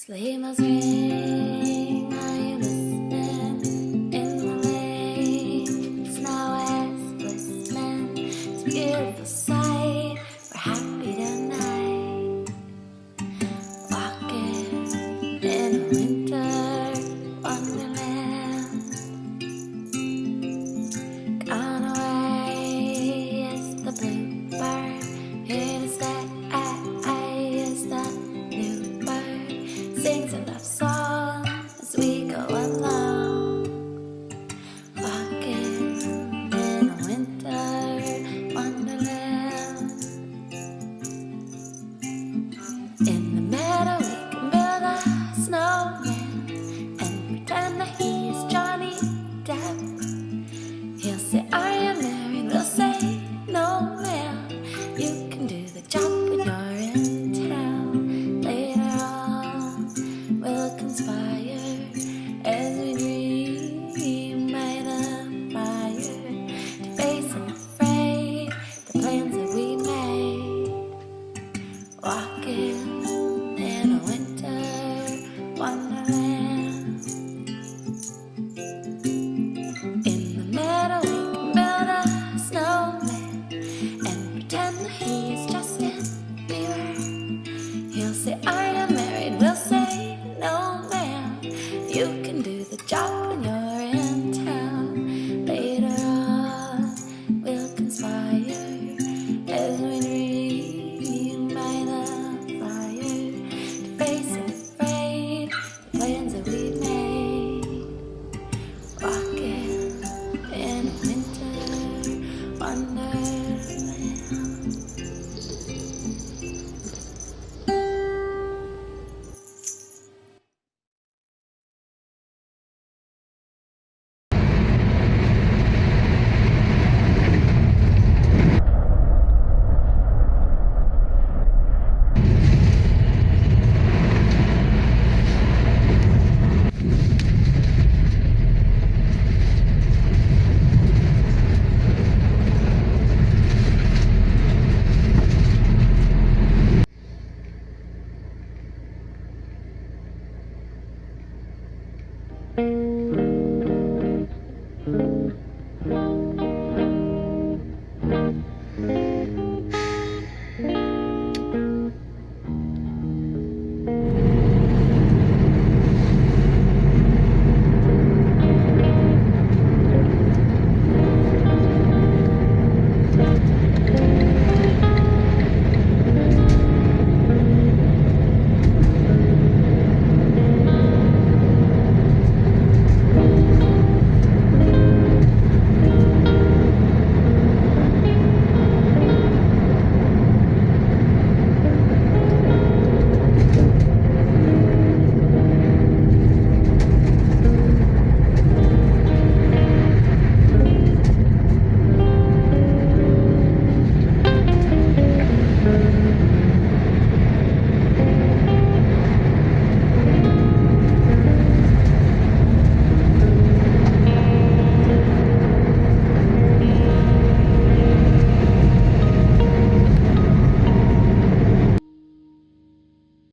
Sleigh bells ring, are you listening? In the lane, snow is glistening. It's a beautiful sight, we're happy tonight. Walking in a winter wonderland. Gone away is the bluebird, here to stay is the new bird. Sings a love song as we go along. Walking in a winter wonderland. In the meadow we can build a snowman and pretend that he is Johnny Depp. He'll say, "Are you married?" We'll say, "No, ma'am." You can do the job when you're in town. Later on, we'll conspire as we dream by the fire to face unafraid the plans that we made. Walking in a winter wonderland. In the meadow we can build a snowman and pretend that he is Justin Bieber. He'll say, "Are you married?" We'll say, "No, ma'am." You can do the job when you're in town. Later on, we'll conspire as we dream by the fire to face unafraid the plans that we made. Walking in a winter wonderland.